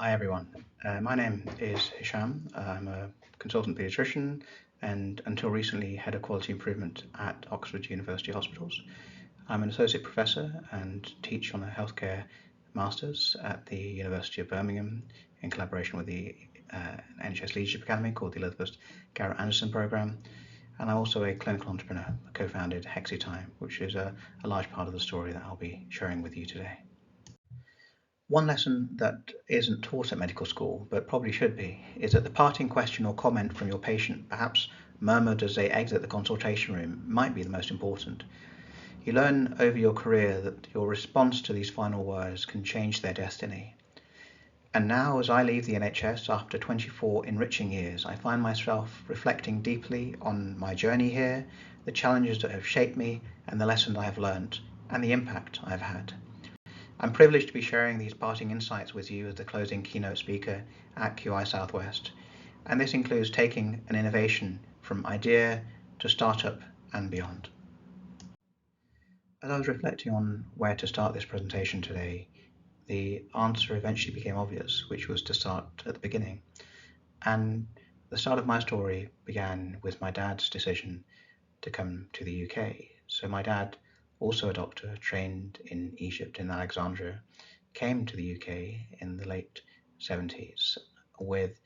Hi everyone, my name is Hesham. I'm a consultant paediatrician and until recently head of quality improvement at Oxford University Hospitals. I'm an associate professor and teach on a healthcare master's at the University of Birmingham in collaboration with the NHS Leadership Academy called the Elizabeth Garrett Anderson Programme. And I'm also a clinical entrepreneur. I co-founded HexiTime, which is a large part of the story that I'll be sharing with you today. One lesson that isn't taught at medical school, but probably should be, is that the parting question or comment from your patient, perhaps murmured as they exit the consultation room, might be the most important. You learn over your career that your response to these final words can change their destiny. And now, as I leave the NHS after 24 enriching years, I find myself reflecting deeply on my journey here, the challenges that have shaped me, and the lessons I have learned, and the impact I have had. I'm privileged to be sharing these parting insights with you as the closing keynote speaker at QI Southwest, and this includes taking an innovation from idea to startup and beyond. As I was reflecting on where to start this presentation today, the answer eventually became obvious, which was to start at the beginning. And the start of my story began with my dad's decision to come to the UK. So my dad, also a doctor trained in Egypt in Alexandria, came to the UK in the late 70s with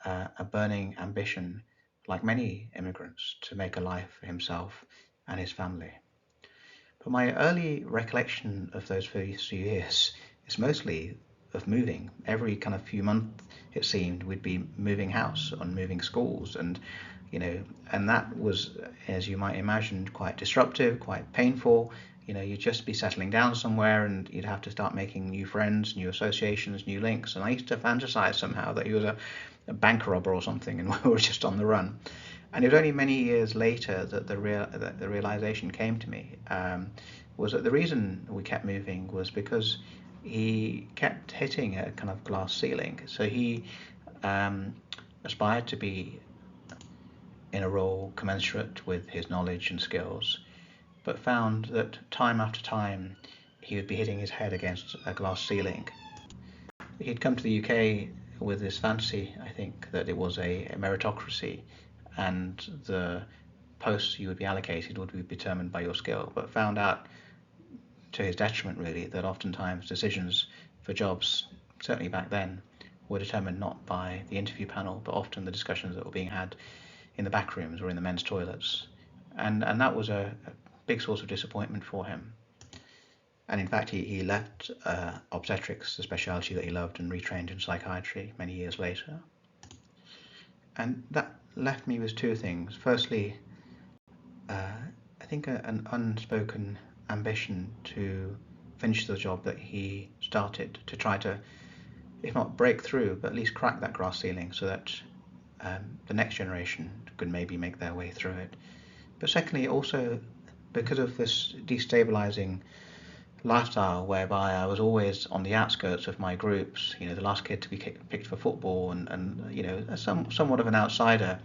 a burning ambition, like many immigrants, to make a life for himself and his family. But my early recollection of those first few years is mostly of moving. Every kind of few months, it seemed, we'd be moving house and moving schools, and and that was, as you might imagine, quite disruptive, quite painful. You'd just be settling down somewhere and you'd have to start making new friends, new associations, new links. And I used to fantasize somehow that he was a bank robber or something and we were just on the run. And it was only many years later that the realization came to me, was that the reason we kept moving was because he kept hitting a kind of glass ceiling. So he aspired to be in a role commensurate with his knowledge and skills, but found that time after time he would be hitting his head against a glass ceiling. He'd come to the UK with this fantasy, I think, that it was a meritocracy and the posts you would be allocated would be determined by your skill, but found out, to his detriment really, that oftentimes decisions for jobs, certainly back then, were determined not by the interview panel, but often the discussions that were being had in the back rooms or in the men's toilets. And that was a big source of disappointment for him. And in fact, he left obstetrics, the specialty that he loved, and retrained in psychiatry many years later. And that left me with two things. Firstly, I think an unspoken ambition to finish the job that he started, to try to, if not break through, but at least crack that glass ceiling so that the next generation could maybe make their way through it. But secondly, also because of this destabilizing lifestyle whereby I was always on the outskirts of my groups, the last kid to be picked for football and somewhat of an outsider,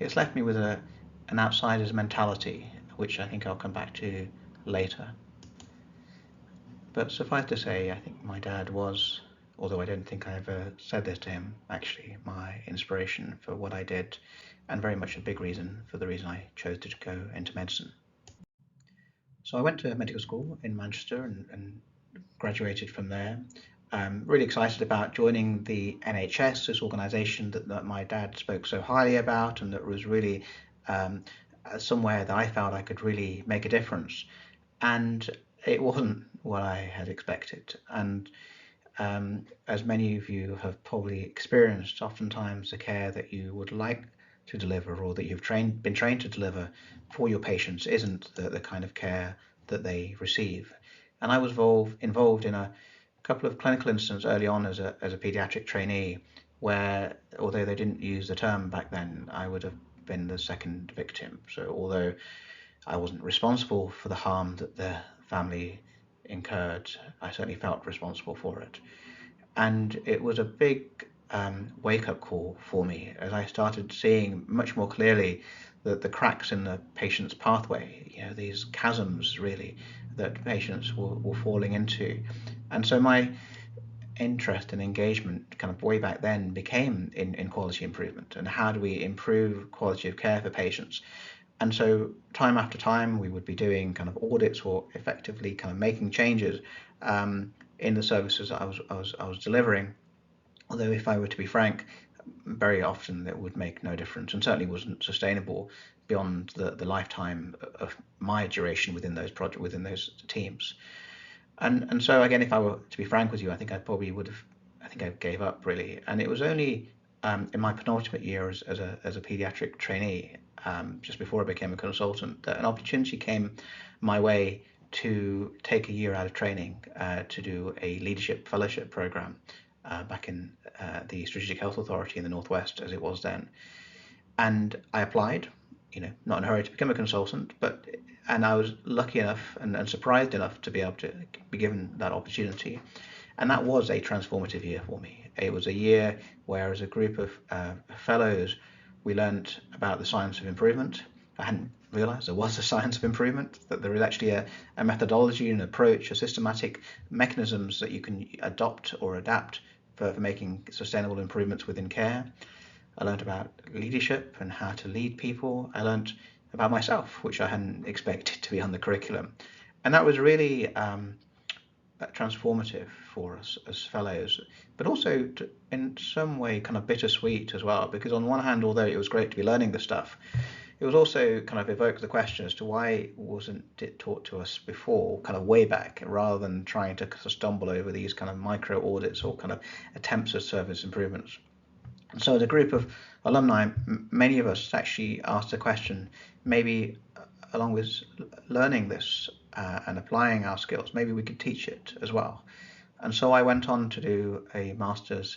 it's left me with an outsider's mentality, which I think I'll come back to later. But suffice to say, I think my dad was, although I don't think I ever said this to him, actually my inspiration for what I did, and very much a big reason for the reason I chose to go into medicine. So I went to medical school in Manchester and graduated from there. I'm really excited about joining the NHS, this organisation that my dad spoke so highly about, and that was really somewhere that I felt I could really make a difference. And it wasn't what I had expected. And as many of you have probably experienced, oftentimes the care that you would like to deliver or that you've been trained to deliver for your patients isn't the kind of care that they receive. And I was involved in a couple of clinical incidents early on as a paediatric trainee where, although they didn't use the term back then, I would have been the second victim. So although I wasn't responsible for the harm that the family incurred, I certainly felt responsible for it. And it was a big wake-up call for me as I started seeing much more clearly the cracks in the patient's pathway, these chasms really that patients were falling into. And so my interest and engagement kind of way back then became in quality improvement, and how do we improve quality of care for patients. And so time after time we would be doing kind of audits or effectively kind of making changes in the services I was delivering. Although if I were to be frank, very often that would make no difference, and certainly wasn't sustainable beyond the lifetime of my duration within those teams. And so again, if I were to be frank with you, I think I probably would have, I think I gave up really. And it was only in my penultimate year as a pediatric trainee, just before I became a consultant, that an opportunity came my way to take a year out of training to do a leadership fellowship program back in the Strategic Health Authority in the Northwest, as it was then. And I applied, not in a hurry to become a consultant, and I was lucky enough and surprised enough to be able to be given that opportunity. And that was a transformative year for me. It was a year where, as a group of fellows, we learned about the science of improvement. I hadn't realized there was a science of improvement, that there is actually a methodology, an approach, a systematic mechanisms that you can adopt or adapt for making sustainable improvements within care. I learned about leadership and how to lead people. I learned about myself, which I hadn't expected to be on the curriculum. And that was really transformative for us as fellows, but also in some way kind of bittersweet as well, because on one hand, although it was great to be learning the stuff, it was also kind of evoked the question as to why wasn't it taught to us before, kind of way back, rather than trying to stumble over these kind of micro audits or kind of attempts at service improvements. And so as a group of alumni, many of us actually asked the question, maybe along with learning this and applying our skills, maybe we could teach it as well. And so I went on to do a master's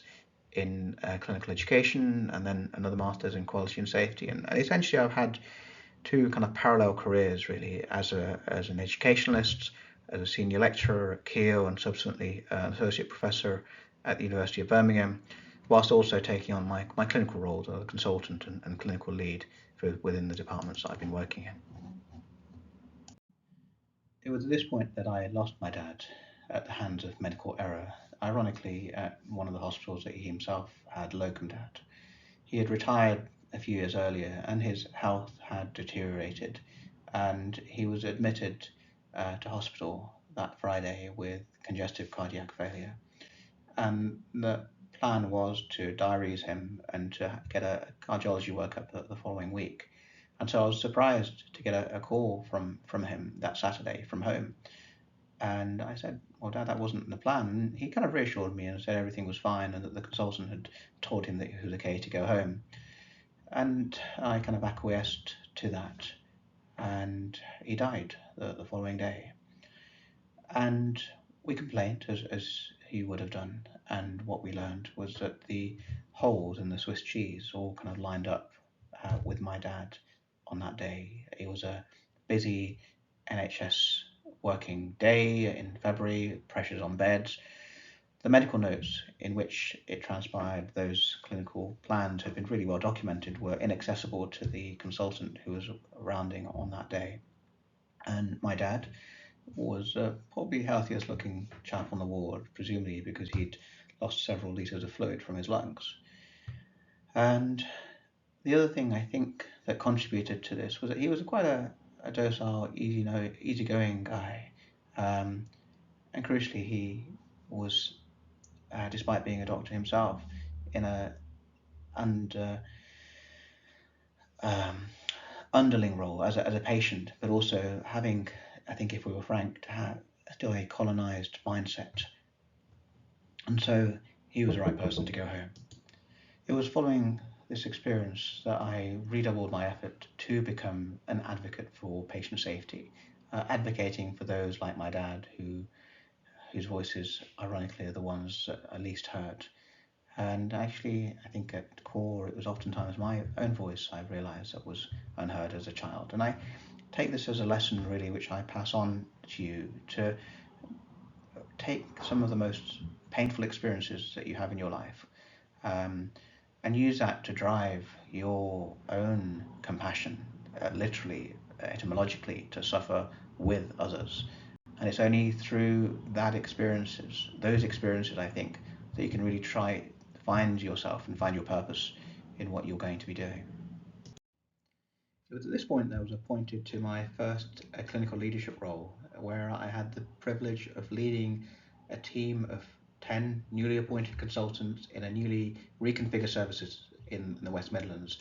in clinical education, and then another master's in quality and safety. And essentially I've had two kind of parallel careers really, as an educationalist, as a senior lecturer at Keele, and subsequently an associate professor at the University of Birmingham, whilst also taking on my clinical roles as a consultant and clinical lead within the departments that I've been working in. It was at this point that I lost my dad at the hands of medical error, ironically at one of the hospitals that he himself had locumed at. He had retired a few years earlier and his health had deteriorated, and he was admitted to hospital that Friday with congestive cardiac failure. And the plan was to diarise him and to get a cardiology workup the following week. And so I was surprised to get a call from him that Saturday from home. And I said, well, Dad, that wasn't the plan. And he kind of reassured me and said everything was fine and that the consultant had told him that he was okay to go home. And I kind of acquiesced to that. And he died the following day. And we complained, as he would have done. And what we learned was that the holes in the Swiss cheese all kind of lined up with my dad on that day. It was a busy NHS working day in February, pressures on beds. The medical notes in which it transpired those clinical plans had been really well documented, were inaccessible to the consultant who was rounding on that day. And my dad was probably the healthiest looking chap on the ward, presumably because he'd lost several litres of fluid from his lungs. And the other thing I think that contributed to this was that he was quite a docile, easygoing guy. And crucially, he was, despite being a doctor himself, in a underling role as a patient, but also having, I think if we were frank, to have still a colonized mindset. And so he was the right person to go home. It was following this experience that I redoubled my effort to become an advocate for patient safety, advocating for those like my dad whose voices, ironically, are the ones that are least heard. And actually, I think at core, it was oftentimes my own voice I realised that was unheard as a child. And I take this as a lesson, really, which I pass on to you, to take some of the most painful experiences that you have in your life and use that to drive your own compassion, literally, etymologically, to suffer with others. And it's only through those experiences, I think, so you can really try to find yourself and find your purpose in what you're going to be doing. It was at this point that I was appointed to my first clinical leadership role, where I had the privilege of leading a team of 10 newly appointed consultants in a newly reconfigured services in the West Midlands.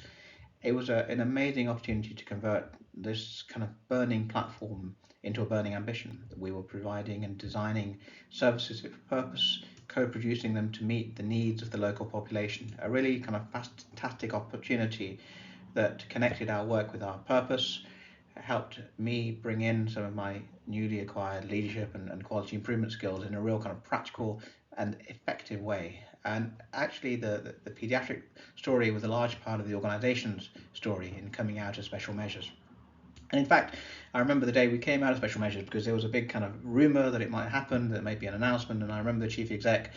It was an amazing opportunity to convert this kind of burning platform into a burning ambition. We were providing and designing services fit for purpose, co-producing them to meet the needs of the local population. A really kind of fantastic opportunity that connected our work with our purpose, helped me bring in some of my newly acquired leadership and quality improvement skills in a real kind of practical and effective way. And actually, the pediatric story was a large part of the organization's story in coming out of special measures. And in fact, I remember the day we came out of special measures because there was a big kind of rumor that it might happen, that it might be an announcement. And I remember the chief exec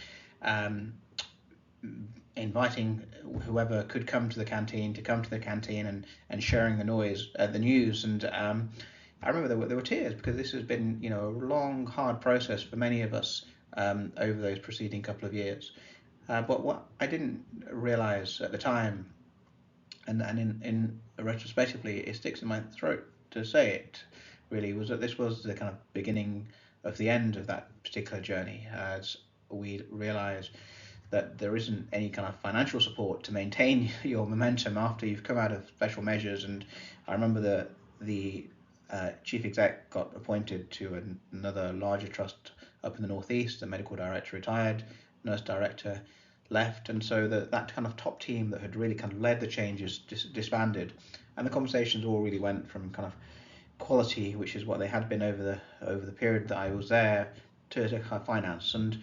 inviting whoever could come to the canteen to come to the canteen and sharing the news. And I remember there were tears because this has been, a long, hard process for many of us over those preceding couple of years. But what I didn't realize at the time, and in retrospectively, it sticks in my throat to say it, really, was that this was the kind of beginning of the end of that particular journey, as we realized that there isn't any kind of financial support to maintain your momentum after you've come out of special measures. And I remember the chief exec got appointed to another larger trust up in the northeast. The medical director retired, nurse director left, and so that kind of top team that had really kind of led the changes disbanded, and the conversations all really went from kind of quality, which is what they had been over the period that I was there, to kind of finance, and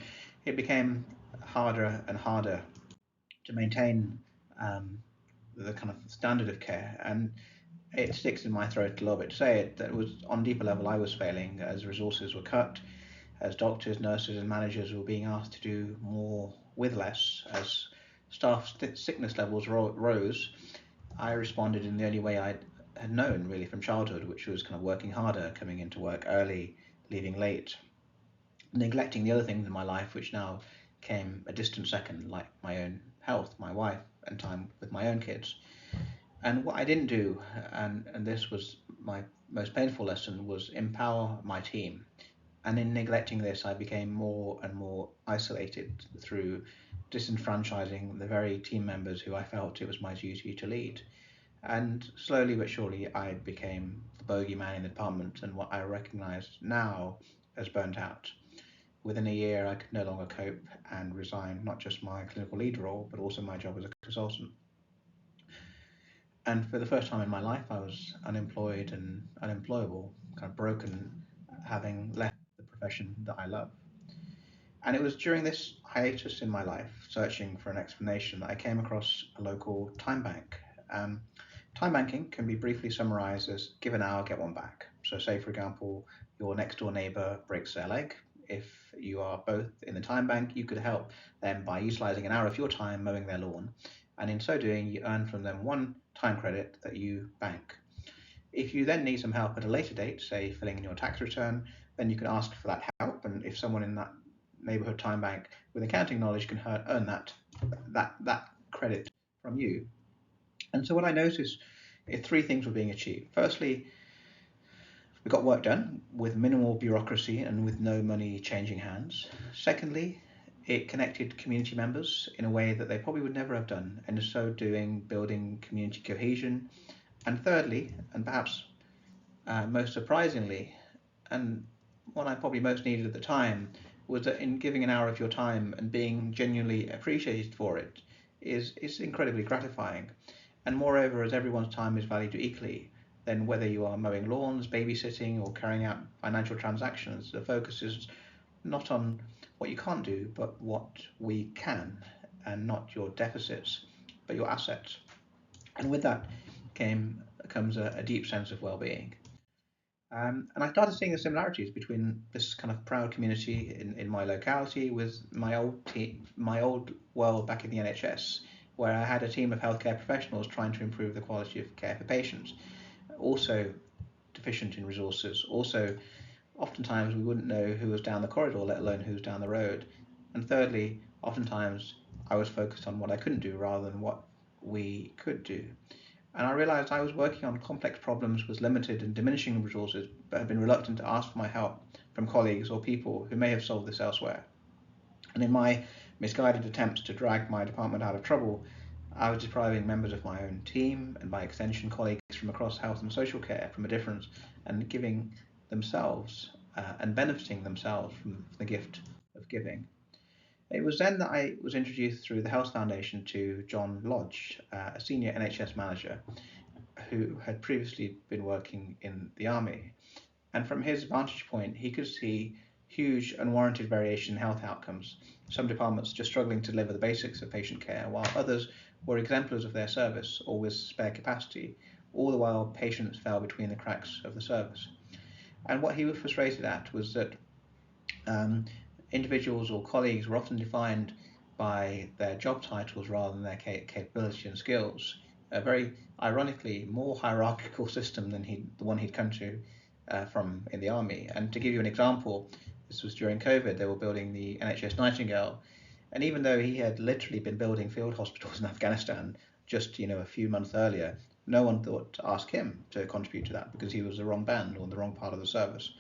it became harder and harder to maintain the kind of standard of care. And it sticks in my throat a little bit to say it, that it was on a deeper level I was failing as resources were cut, as doctors, nurses and managers were being asked to do more with less, as staff sickness levels rose. I responded in the only way I had known really from childhood, which was kind of working harder, coming into work early, leaving late, neglecting the other things in my life which now came a distant second, like my own health, my wife, and time with my own kids. And what I didn't do, and this was my most painful lesson, was empower my team. And in neglecting this, I became more and more isolated through disenfranchising the very team members who I felt it was my duty to lead. And slowly but surely, I became the bogeyman in the department and what I recognise now as burnt out. Within a year, I could no longer cope and resigned not just my clinical lead role, but also my job as a consultant. And for the first time in my life, I was unemployed and unemployable, kind of broken, having left the profession that I love. And it was during this hiatus in my life, searching for an explanation, that I came across a local time bank. Time banking can be briefly summarized as give an hour, get one back. So say, for example, your next door neighbor breaks their leg. If you are both in the time bank, you could help them by utilizing an hour of your time mowing their lawn. And in so doing, you earn from them one time credit that you bank. If you then need some help at a later date, say filling in your tax return, then you can ask for that help. And if someone in that neighborhood time bank with accounting knowledge can earn that credit from you. And so what I noticed is three things were being achieved. Firstly, we got work done with minimal bureaucracy and with no money changing hands. Secondly, it connected community members in a way that they probably would never have done, and in so doing, building community cohesion. And thirdly, and perhaps most surprisingly, and what I probably most needed at the time, was that in giving an hour of your time and being genuinely appreciated for it is incredibly gratifying. And moreover, as everyone's time is valued equally, then whether you are mowing lawns, babysitting, or carrying out financial transactions, the focus is not on what you can't do, but what we can, and not your deficits, but your assets. And with that comes a deep sense of well-being. And I started seeing the similarities between this kind of proud community in my locality with my old world back in the NHS, where I had a team of healthcare professionals trying to improve the quality of care for patients, also deficient in resources, also oftentimes we wouldn't know who was down the corridor, let alone who's down the road. And thirdly, oftentimes I was focused on what I couldn't do rather than what we could do. And I realized I was working on complex problems with limited and diminishing resources, but had been reluctant to ask for my help from colleagues or people who may have solved this elsewhere. And in my misguided attempts to drag my department out of trouble, I was depriving members of my own team and by extension colleagues from across health and social care from a difference and giving themselves and benefiting themselves from the gift of giving. It was then that I was introduced through the Health Foundation to John Lodge, a senior NHS manager who had previously been working in the army. And from his vantage point, he could see huge unwarranted variation in health outcomes. Some departments just struggling to deliver the basics of patient care, while others were exemplars of their service or with spare capacity, all the while patients fell between the cracks of the service. And what he was frustrated at was that individuals or colleagues were often defined by their job titles rather than their capability and skills. A very ironically more hierarchical system than the one he'd come to from in the army. And to give you an example, this was during COVID. They were building the NHS Nightingale, and even though he had literally been building field hospitals in Afghanistan just a few months earlier, no one thought to ask him to contribute to that because he was the wrong band or the wrong part of the service.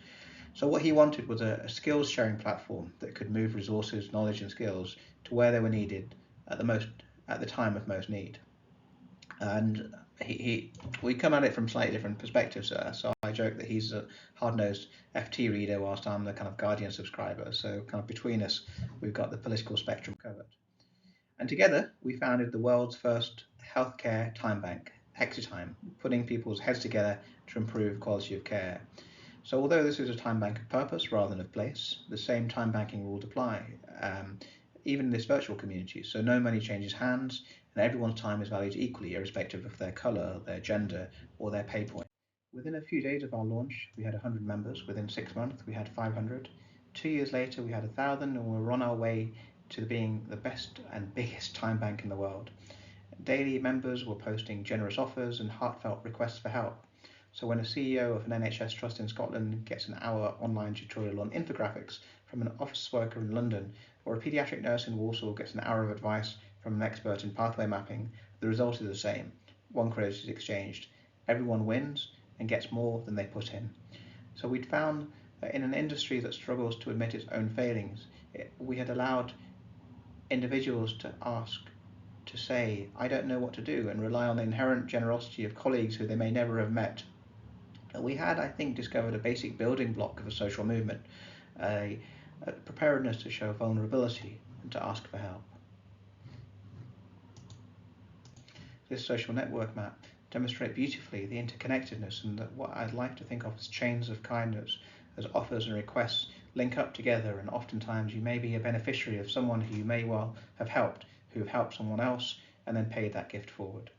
So what he wanted was a skills sharing platform that could move resources, knowledge, and skills to where they were needed at the time of most need. And we come at it from slightly different perspectives. So I joke that he's a hard-nosed FT reader, whilst I'm the kind of Guardian subscriber. So kind of between us, we've got the political spectrum covered. And together, we founded the world's first healthcare time bank, Hexatime, putting people's heads together to improve quality of care. So although this is a time bank of purpose rather than of place, the same time banking rules apply, even in this virtual community. So no money changes hands, and everyone's time is valued equally, irrespective of their colour, their gender, or their pay point. Within a few days of our launch, we had 100 members. Within 6 months, we had 500. 2 years later, we had 1,000, and we're on our way to being the best and biggest time bank in the world. Daily members were posting generous offers and heartfelt requests for help. So when a CEO of an NHS trust in Scotland gets an hour online tutorial on infographics from an office worker in London, or a paediatric nurse in Warsaw gets an hour of advice from an expert in pathway mapping, the result is the same. One credit is exchanged. Everyone wins and gets more than they put in. So we'd found that in an industry that struggles to admit its own failings, we had allowed individuals to say, I don't know what to do, and rely on the inherent generosity of colleagues who they may never have met. We had, I think, discovered a basic building block of a social movement, a preparedness to show vulnerability and to ask for help. This social network map demonstrates beautifully the interconnectedness and what I'd like to think of as chains of kindness, as offers and requests link up together, and oftentimes you may be a beneficiary of someone who you may well have helped, who have helped someone else and then paid that gift forward.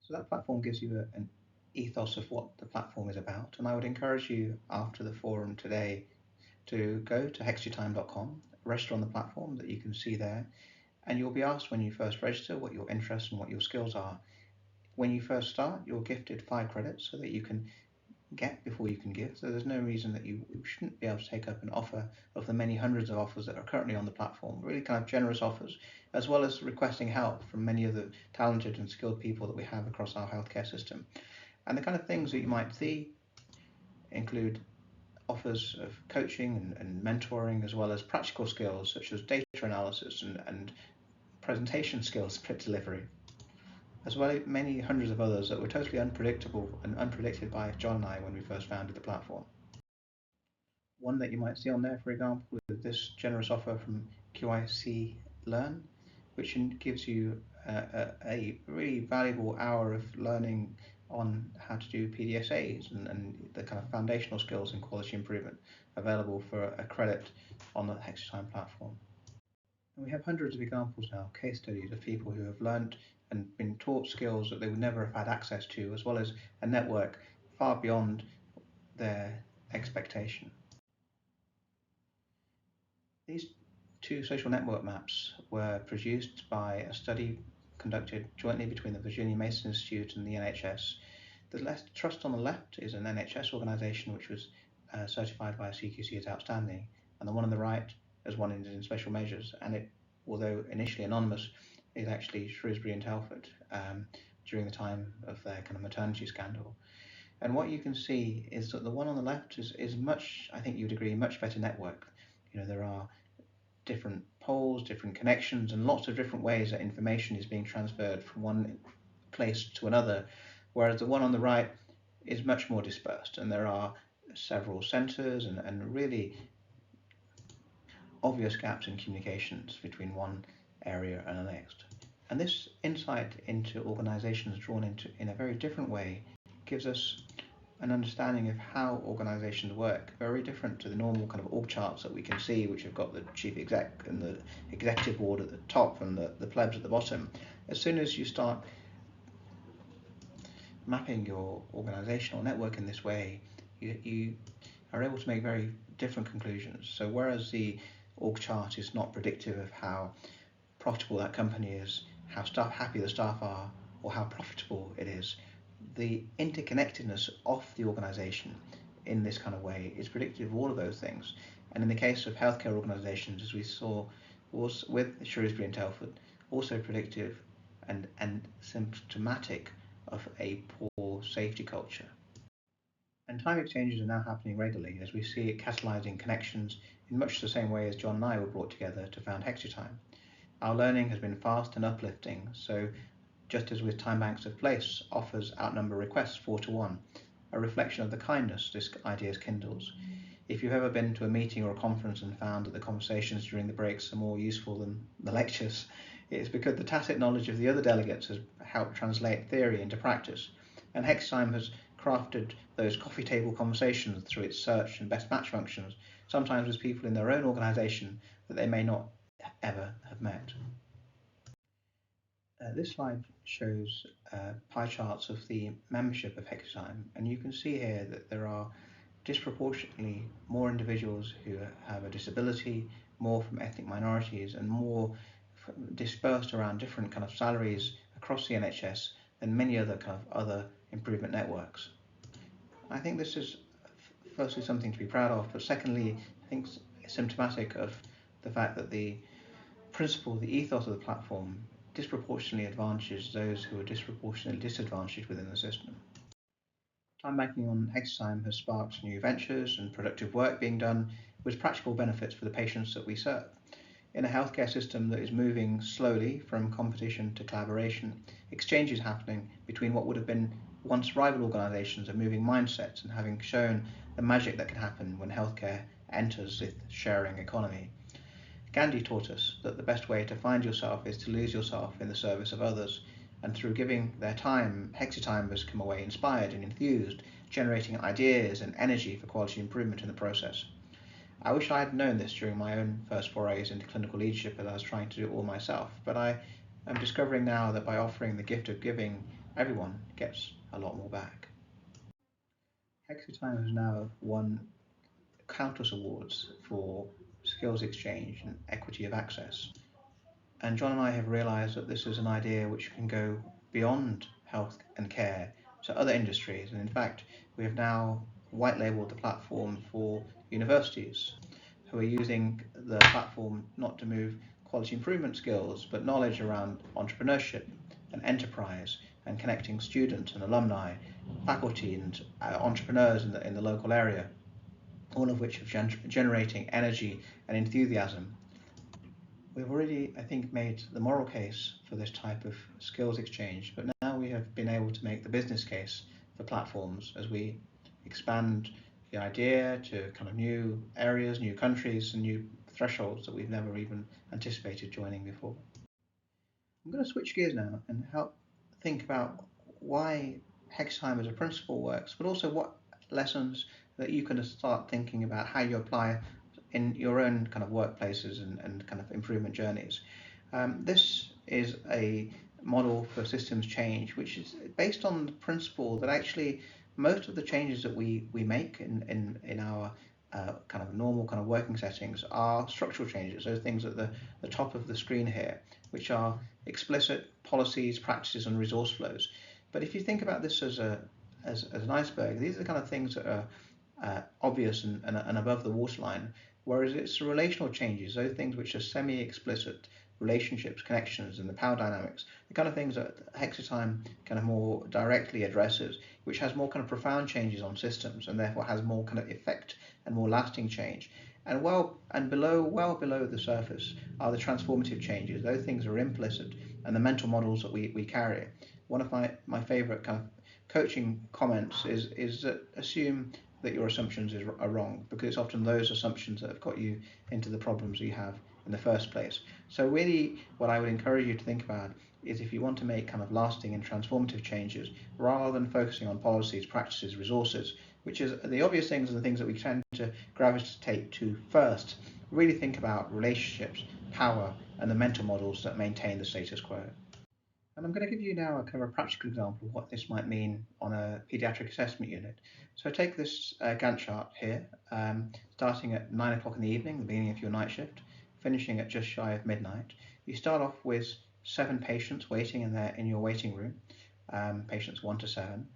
So that platform gives you an ethos of what the platform is about, and I would encourage you after the forum today to go to hexytime.com, register on the platform that you can see there, and you'll be asked when you first register what your interests and what your skills are. When you first start, you're gifted 5 credits so that you can get before you can give. So there's no reason that you shouldn't be able to take up an offer of the many hundreds of offers that are currently on the platform, really kind of generous offers, as well as requesting help from many of the talented and skilled people that we have across our healthcare system. And the kind of things that you might see include offers of coaching and mentoring, as well as practical skills such as data analysis and presentation skills, delivery, as well as many hundreds of others that were totally unpredictable and unpredicted by John and I when we first founded the platform. One that you might see on there, for example, is this generous offer from QISW Learn, which gives you a really valuable hour of learning on how to do PDSAs and the kind of foundational skills in quality improvement available for a credit on the Hexytime platform. And we have hundreds of examples now, case studies of people who have learned and been taught skills that they would never have had access to, as well as a network far beyond their expectation. These 2 social network maps were produced by a study conducted jointly between the Virginia Mason Institute and the NHS. The trust on the left is an NHS organisation which was certified by a CQC as outstanding, and the one on the right is one in special measures, and it, although initially anonymous, is actually Shrewsbury and Telford during the time of their kind of maternity scandal. And what you can see is that the one on the left is much, I think you'd agree, much better network. You know, there are different poles, different connections, and lots of different ways that information is being transferred from one place to another, whereas the one on the right is much more dispersed, and there are several centres and really obvious gaps in communications between one area and the next. And this insight into organisations drawn into in a very different way gives us an understanding of how organisations work, very different to the normal kind of org charts that we can see, which have got the chief exec and the executive board at the top and the plebs at the bottom. As soon as you start mapping your organisational network in this way, you are able to make very different conclusions. So whereas the org chart is not predictive of how profitable that company is, how happy the staff are, or how profitable it is, the interconnectedness of the organisation in this kind of way is predictive of all of those things. And in the case of healthcare organisations, as we saw was with Shrewsbury and Telford, also predictive and symptomatic of a poor safety culture. And time exchanges are now happening regularly, as we see it catalysing connections in much the same way as John and I were brought together to found Hexytime. Our learning has been fast and uplifting, so just as with time banks of place, offers outnumber requests 4 to 1, a reflection of the kindness this idea kindles. If you've ever been to a meeting or a conference and found that the conversations during the breaks are more useful than the lectures, it is because the tacit knowledge of the other delegates has helped translate theory into practice, and Hexytime has crafted those coffee table conversations through its search and best match functions, sometimes with people in their own organisation that they may not ever have met. This slide shows pie charts of the membership of Hexytime, and you can see here that there are disproportionately more individuals who have a disability, more from ethnic minorities, and more dispersed around different kind of salaries across the NHS than many other kind of other improvement networks. I think this is firstly something to be proud of, but secondly, I think symptomatic of the fact that the principle, the ethos of the platform disproportionately advantages those who are disproportionately disadvantaged within the system. Time banking on Hexytime has sparked new ventures and productive work being done with practical benefits for the patients that we serve. In a healthcare system that is moving slowly from competition to collaboration, exchanges happening between what would have been once rival organisations are moving mindsets and having shown the magic that can happen when healthcare enters this sharing economy. Gandhi taught us that the best way to find yourself is to lose yourself in the service of others, and through giving their time, Hexytimers come away inspired and enthused, generating ideas and energy for quality improvement in the process. I wish I had known this during my own first forays into clinical leadership as I was trying to do it all myself, but I am discovering now that by offering the gift of giving everyone gets a lot more back. Hexatime has now won countless awards for skills exchange and equity of access. And John and I have realized that this is an idea which can go beyond health and care to other industries. And in fact, we have now white labeled the platform for universities who are using the platform not to move quality improvement skills, but knowledge around entrepreneurship and enterprise and connecting students and alumni, faculty and entrepreneurs in the local area, all of which are generating energy and enthusiasm. We've already, I think, made the moral case for this type of skills exchange, but now we have been able to make the business case for platforms as we expand the idea to kind of new areas, new countries, and new thresholds that we've never even anticipated joining before. I'm going to switch gears now and help think about why Hextime as a principle works, but also what lessons that you can start thinking about how you apply in your own kind of workplaces and kind of improvement journeys. This is a model for systems change, which is based on the principle that actually most of the changes that we make in our kind of normal kind of working settings are structural changes, those things at the top of the screen here, which are explicit policies, practices, and resource flows. But if you think about this as an iceberg, these are the kind of things that are obvious and above the waterline, whereas it's the relational changes, those things which are semi-explicit, relationships, connections, and the power dynamics, the kind of things that Hexatime kind of more directly addresses, which has more kind of profound changes on systems and therefore has more kind of effect and more lasting change. And well below the surface are the transformative changes. Those things are implicit, and the mental models that we carry. One of my favorite kind of coaching comments is that assume that your assumptions are wrong, because it's often those assumptions that have got you into the problems you have in the first place. So really what I would encourage you to think about is, if you want to make kind of lasting and transformative changes, rather than focusing on policies, practices, resources, which is the obvious things and the things that we tend to gravitate to first, really think about relationships, power, and the mental models that maintain the status quo. And I'm going to give you now a kind of a practical example of what this might mean on a paediatric assessment unit. So take this Gantt chart here, starting at 9 o'clock in the evening, the beginning of your night shift, finishing at just shy of midnight. You start off with 7 patients waiting in your waiting room, patients 1 to 7.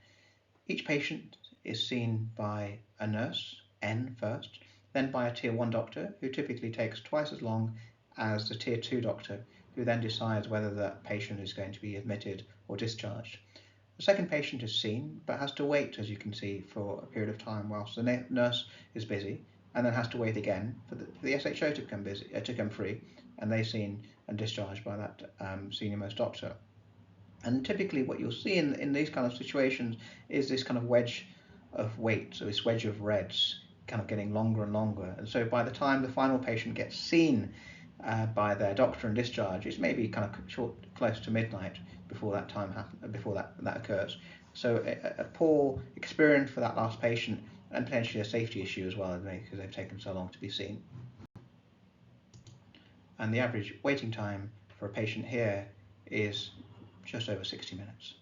Each patient is seen by a nurse, N first, then by a tier 1 doctor, who typically takes twice as long as the tier 2 doctor, who then decides whether that patient is going to be admitted or discharged. The second patient is seen, but has to wait, as you can see, for a period of time whilst the nurse is busy, and then has to wait again for the SHO to become free, and they're seen and discharged by that senior most doctor. And typically what you'll see in these kind of situations is this kind of wedge of wait, so this wedge of reds kind of getting longer and longer. And so by the time the final patient gets seen by their doctor and discharge, it's maybe kind of close to midnight before that time before that occurs. So a poor experience for that last patient, and potentially a safety issue as well, because they've taken so long to be seen. And the average waiting time for a patient here is just over 60 minutes.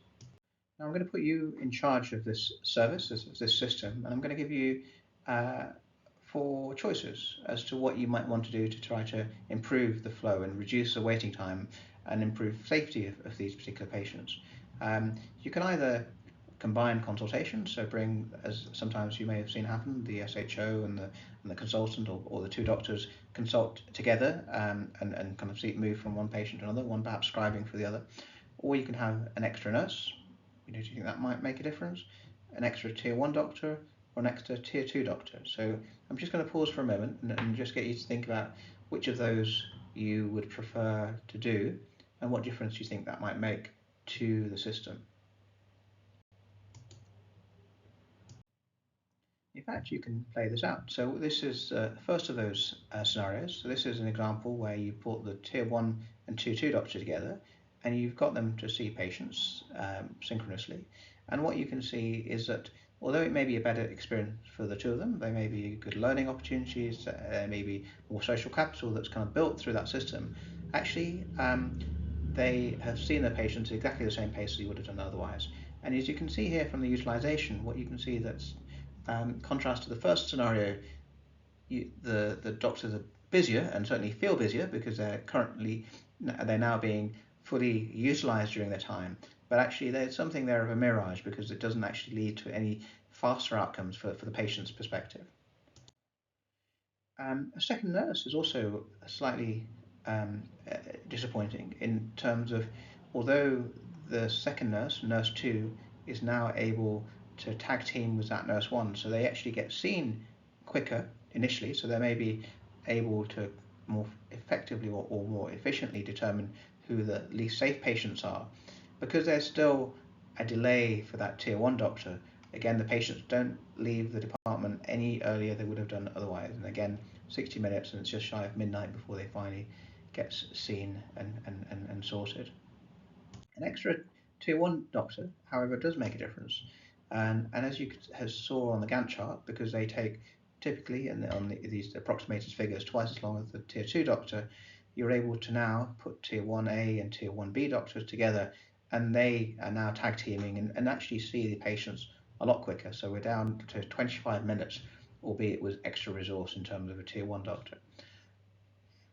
Now I'm going to put you in charge of this service, this system, and I'm going to give you 4 choices as to what you might want to do to try to improve the flow and reduce the waiting time and improve safety of these particular patients. You can either combine consultations, so bring, as sometimes you may have seen happen, the SHO and the consultant or the 2 doctors consult together and kind of move from one patient to another, one perhaps scribing for the other. Or you can have an extra nurse. Do you think that might make a difference? An extra tier 1 doctor or an extra tier 2 doctor. So I'm just going to pause for a moment and just get you to think about which of those you would prefer to do and what difference you think that might make to the system. In fact, you can play this out. So this is the first of those scenarios. So this is an example where you put the tier 1 and tier 2 doctor together, and you've got them to see patients synchronously. And what you can see is that although it may be a better experience for the 2 of them, there may be good learning opportunities, there may be more social capital that's kind of built through that system. Actually, they have seen their patients at exactly the same pace as you would have done otherwise. And as you can see here from the utilization, what you can see that's contrast to the first scenario, the doctors are busier and certainly feel busier because they're now being fully utilized during their time. But actually, there's something there of a mirage because it doesn't actually lead to any faster outcomes for the patient's perspective. A second nurse is also slightly disappointing in terms of, although the second nurse, nurse 2, is now able to tag team with that nurse 1, so they actually get seen quicker initially, so they may be able to more effectively or more efficiently determine who the least safe patients are. Because there's still a delay for that tier 1 doctor, again, the patients don't leave the department any earlier than they would have done otherwise. And again, 60 minutes, and it's just shy of midnight before they finally get seen and sorted. An extra tier 1 doctor, however, does make a difference. And as you saw on the Gantt chart, because they take typically, these approximated figures, twice as long as the tier 2 doctor, you're able to now put tier 1A and tier 1B doctors together, and they are now tag teaming and actually see the patients a lot quicker. So we're down to 25 minutes, albeit with extra resource in terms of a tier 1 doctor.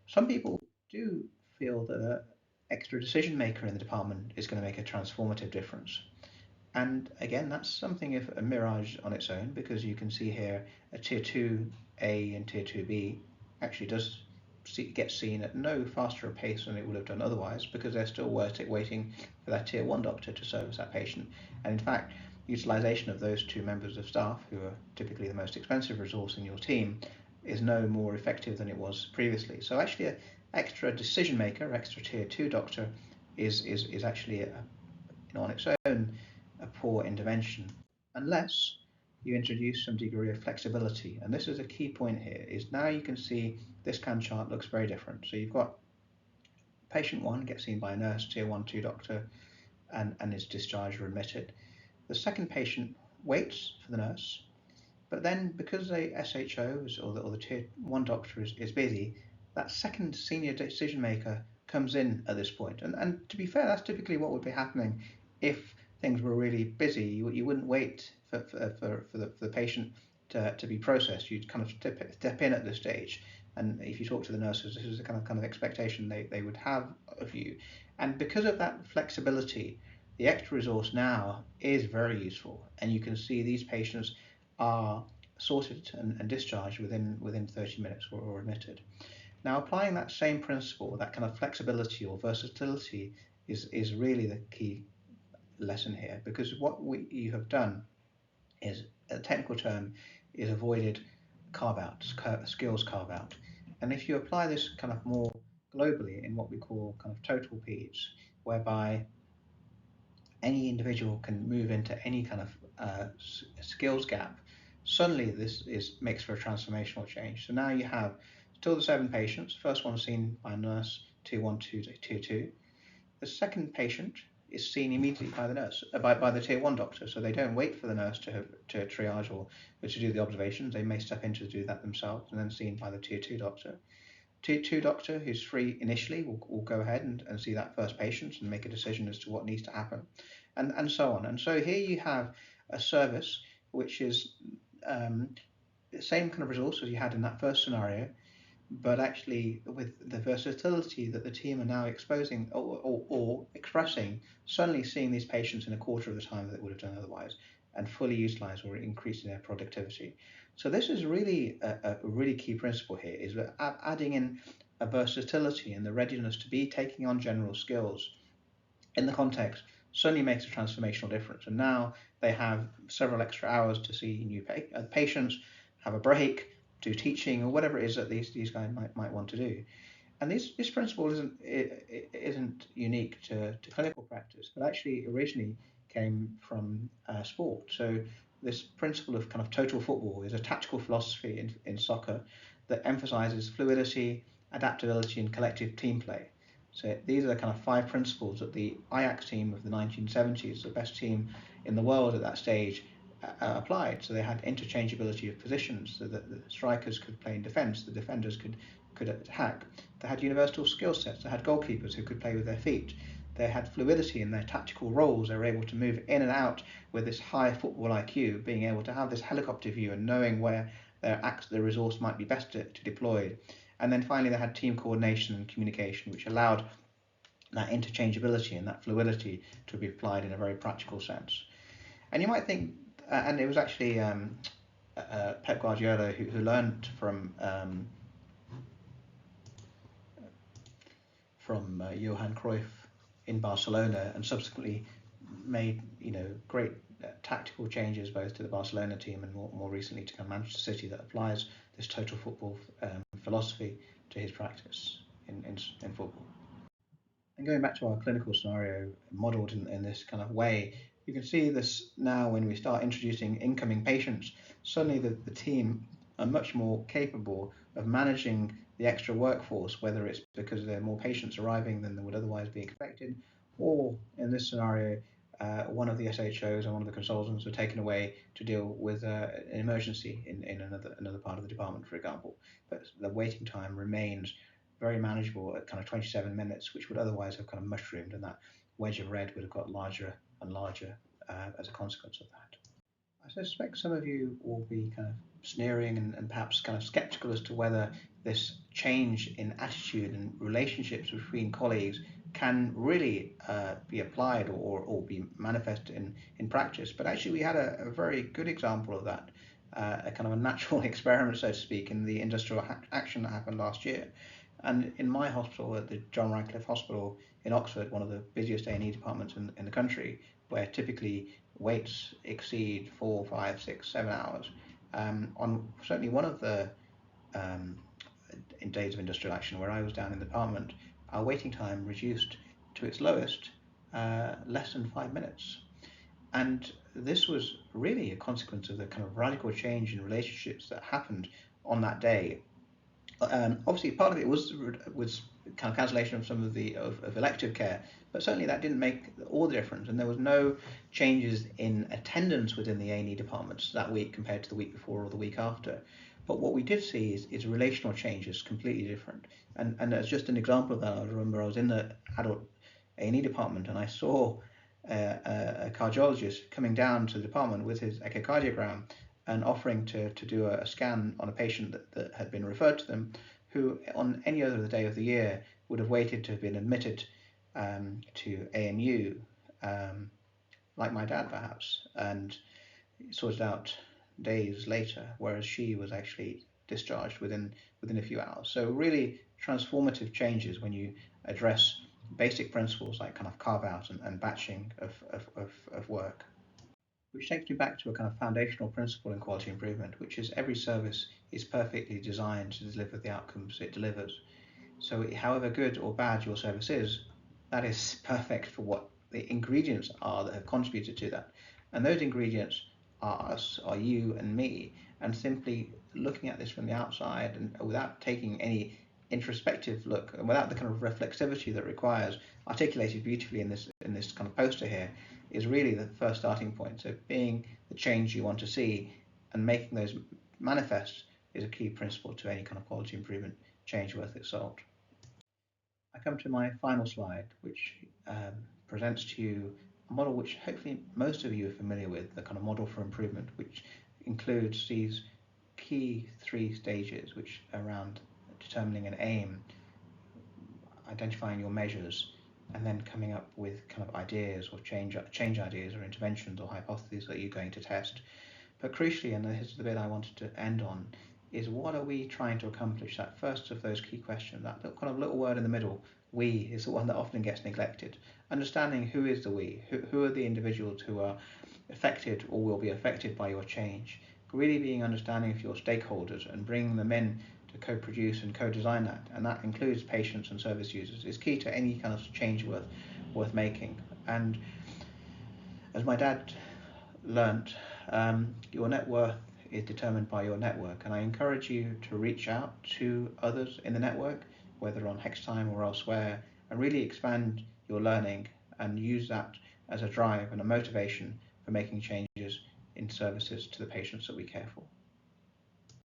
Some people do feel that an extra decision maker in the department is going to make a transformative difference. And again, that's something of a mirage on its own, because you can see here a tier 2A and tier 2B actually does get seen at no faster a pace than it would have done otherwise, because they're still waiting for that tier 1 doctor to service that patient. And in fact, utilization of those 2 members of staff, who are typically the most expensive resource in your team, is no more effective than it was previously. So actually, an extra decision maker, extra tier 2 doctor, is actually on its own a poor intervention, unless you introduce some degree of flexibility. And this is a key point here, is now you can see this Gantt chart looks very different. So you've got patient 1 gets seen by a nurse, tier 1, 2 doctor, and is discharged or admitted. The second patient waits for the nurse, but then because the SHO or the tier 1 doctor is busy, that second senior decision maker comes in at this point. And to be fair, that's typically what would be happening if things were really busy. You wouldn't wait for the patient to be processed. You'd kind of step in at this stage. And if you talk to the nurses, this is the kind of expectation they would have of you. And because of that flexibility, the extra resource now is very useful. And you can see these patients are sorted and discharged within 30 minutes or admitted. Now, applying that same principle, that kind of flexibility or versatility, is really the key lesson here, because what you have done is, a technical term, is avoided carve-out, skills carve-out. And if you apply this kind of more globally in what we call kind of total peds, whereby any individual can move into any kind of skills gap, suddenly this makes for a transformational change. So now you have still the 7 patients. First one seen by a nurse, tier 1, tier 2. The second patient is seen immediately by the nurse, by the tier 1 doctor. So they don't wait for the nurse to triage or to do the observations. They may step in to do that themselves, and then seen by the tier 2 doctor. Tier 2 doctor, who's free initially, will go ahead and see that first patient and make a decision as to what needs to happen, and so on. And so here you have a service which is the same kind of resource as you had in that first scenario, but actually with the versatility that the team are now exposing or expressing, suddenly seeing these patients in a quarter of the time that they would have done otherwise, and fully utilized or increasing their productivity. So this is really a really key principle here, is that adding in a versatility and the readiness to be taking on general skills in the context suddenly makes a transformational difference. And now they have several extra hours to see new patients, have a break, do teaching, or whatever it is that these guys might want to do. And this principle isn't unique to clinical practice, but actually originally came from sport. So this principle of kind of total football is a tactical philosophy in soccer that emphasizes fluidity, adaptability, and collective team play. So these are the kind of 5 principles that the Ajax team of the 1970s, the best team in the world at that stage, applied. So they had interchangeability of positions, so that the strikers could play in defence, the defenders could attack. They had universal skill sets. They had goalkeepers who could play with their feet. they had fluidity in their tactical roles. They were able to move in and out with this high football IQ, being able to have this helicopter view and knowing where their resource might be best to deploy. And then finally, they had team coordination and communication, which allowed that interchangeability and that fluidity to be applied in a very practical sense. And you might think, and it was actually Pep Guardiola who learned from Johan Cruyff in Barcelona, and subsequently made great tactical changes both to the Barcelona team and more recently to Manchester City, that applies this total football philosophy to his practice in football. And going back to our clinical scenario modelled in this kind of way, you can see this now when we start introducing incoming patients. Suddenly the team are much more capable of managing the extra workforce, whether it's because there are more patients arriving than there would otherwise be expected, or in this scenario, one of the SHOs and one of the consultants are taken away to deal with an emergency in another part of the department, for example. But the waiting time remains very manageable at kind of 27 minutes, which would otherwise have kind of mushroomed, and that wedge of red would have got larger and larger as a consequence of that. I suspect some of you will be kind of sneering and perhaps kind of skeptical as to whether this change in attitude and relationships between colleagues can really be applied or be manifested in practice. But actually we had a very good example of that, a kind of a natural experiment, so to speak, in the industrial action that happened last year. And in my hospital, at the John Radcliffe Hospital in Oxford, one of the busiest A&E departments in the country, where typically waits exceed 4, 5, 6, 7 hours, on certainly one of the in days of industrial action where I was down in the department, our waiting time reduced to its lowest, less than 5 minutes. And this was really a consequence of the kind of radical change in relationships that happened on that day. Obviously, part of it was kind of cancellation of some of the elective care, but certainly that didn't make all the difference. And there was no changes in attendance within the A&E departments that week compared to the week before or the week after. But what we did see is relational changes completely different. And as just an example of that, I remember I was in the adult A&E department and I saw a cardiologist coming down to the department with his echocardiogram and offering to do a scan on a patient that had been referred to them, who on any other day of the year would have waited to have been admitted to AMU, like my dad perhaps, and sorted out days later, whereas she was actually discharged within a few hours. So really transformative changes when you address basic principles like kind of carve out and batching of work. Which takes me back to a kind of foundational principle in quality improvement, which is every service is perfectly designed to deliver the outcomes it delivers. So however good or bad your service is, that is perfect for what the ingredients are that have contributed to that. And those ingredients are us, are you and me. And simply looking at this from the outside and without taking any introspective look and without the kind of reflexivity that requires, articulated beautifully in this kind of poster here, is really the first starting point. So being the change you want to see and making those manifest is a key principle to any kind of quality improvement change worth its salt. I come to my final slide, which presents to you a model which hopefully most of you are familiar with, the kind of model for improvement, which includes these key 3 stages, which are around determining an aim, identifying your measures, and then coming up with kind of ideas or change ideas or interventions or hypotheses that you're going to test. But crucially, and this is the bit I wanted to end on, is what are we trying to accomplish? That first of those key questions, that kind of little word in the middle, we, is the one that often gets neglected. Understanding who is the we, who are the individuals who are affected or will be affected by your change. Really being understanding of your stakeholders and bringing them in to co-produce and co-design that, and that includes patients and service users, is key to any kind of change worth making. And as my dad learnt, your net worth is determined by your network, and I encourage you to reach out to others in the network, whether on Hextime or elsewhere, and really expand your learning and use that as a drive and a motivation for making changes in services to the patients that we care for.